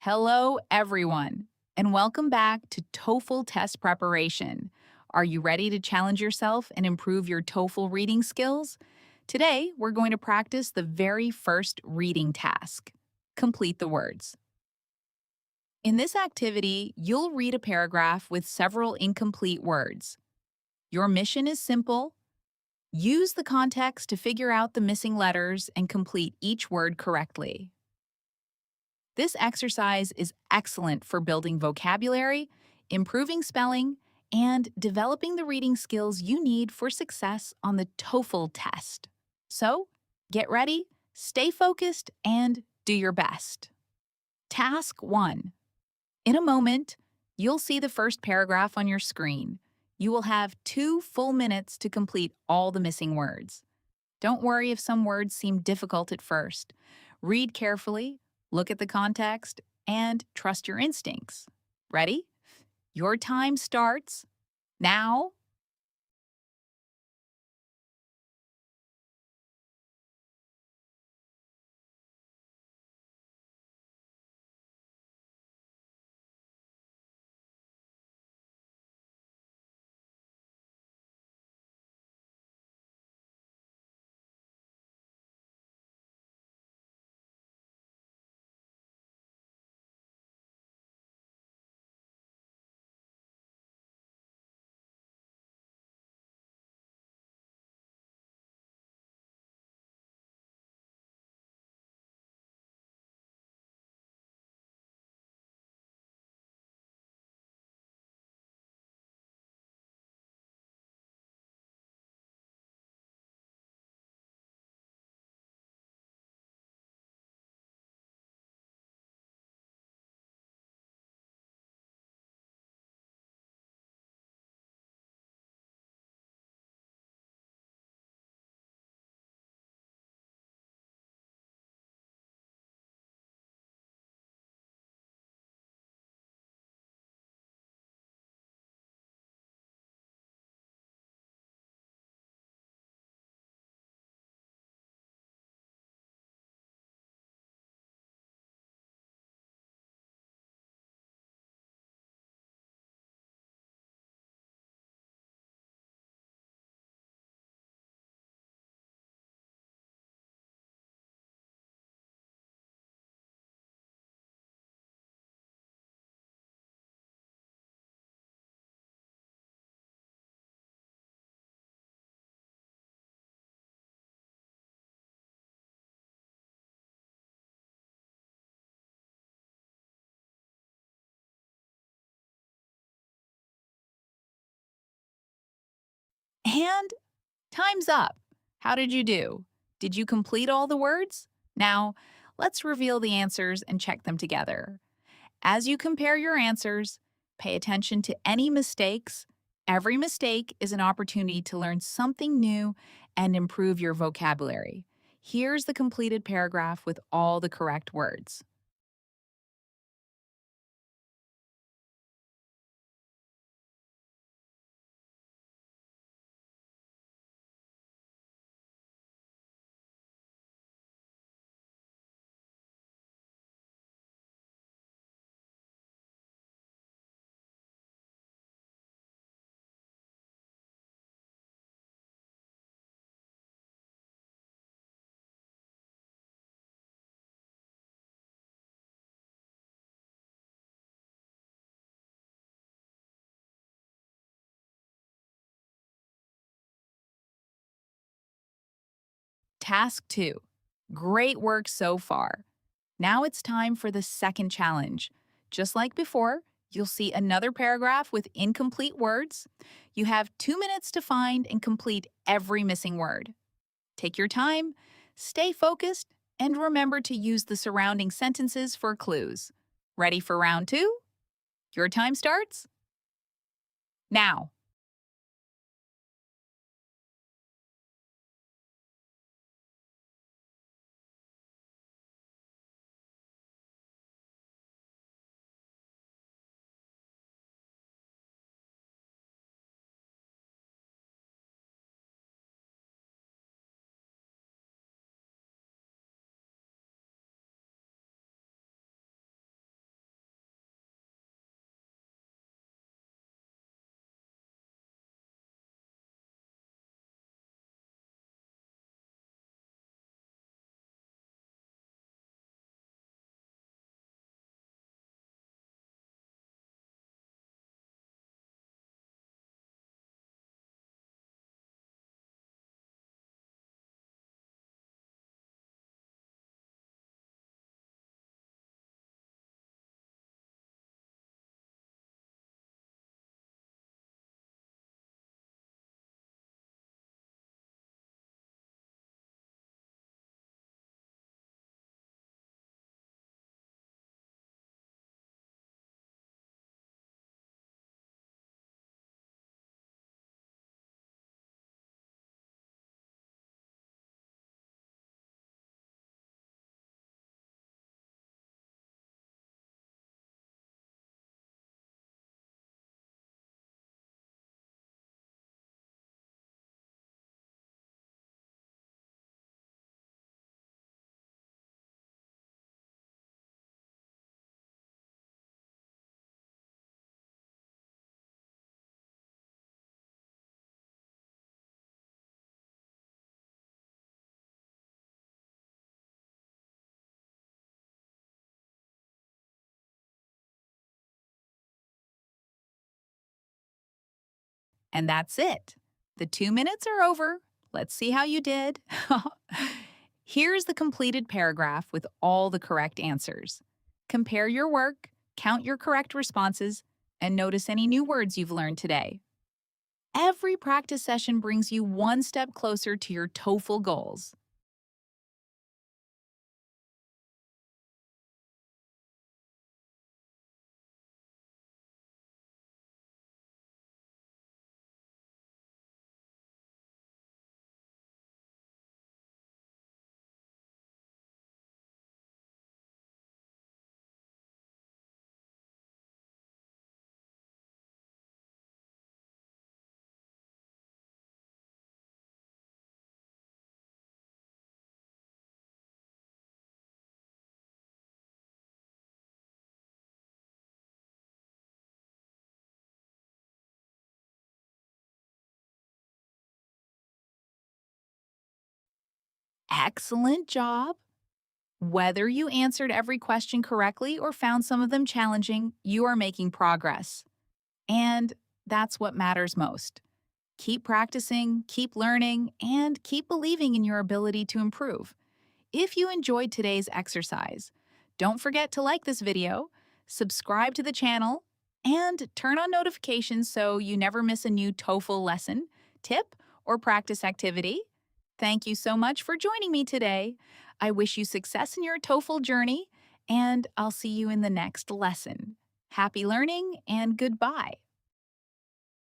Hello, everyone, and welcome back to TOEFL test preparation. Are you ready to challenge yourself and improve your TOEFL reading skills? Today, we're going to practice the very first reading task. Complete the words. In this activity, you'll read a paragraph with several incomplete words. Your mission is simple. Use the context to figure out the missing letters and complete each word correctly. This exercise is excellent for building vocabulary, improving spelling, and developing the reading skills you need for success on the TOEFL test. So, get ready, stay focused, and do your best. Task 1. In a moment, you'll see the first paragraph on your screen. You will have 2 full minutes to complete all the missing words. Don't worry if some words seem difficult at first. Read carefully, look at the context, and trust your instincts. Ready? Your time starts now. And time's up. How did you do? Did you complete all the words? Now, let's reveal the answers and check them together. As you compare your answers, pay attention to any mistakes. Every mistake is an opportunity to learn something new and improve your vocabulary. Here's the completed paragraph with all the correct words. Task 2. Great work so far. Now it's time for the second challenge. Just like before, you'll see another paragraph with incomplete words. You have 2 minutes to find and complete every missing word. Take your time, stay focused, and remember to use the surrounding sentences for clues. Ready for round 2? Your time starts now. And that's it. The 2 minutes are over. Let's see how you did. Here's the completed paragraph with all the correct answers. Compare your work, count your correct responses, and notice any new words you've learned today. Every practice session brings you one step closer to your TOEFL goals. Excellent job! Whether you answered every question correctly or found some of them challenging, you are making progress. And that's what matters most. Keep practicing, keep learning, and keep believing in your ability to improve. If you enjoyed today's exercise, don't forget to like this video, subscribe to the channel, and turn on notifications so you never miss a new TOEFL lesson, tip, or practice activity. Thank you so much for joining me today. I wish you success in your TOEFL journey, and I'll see you in the next lesson. Happy learning and goodbye.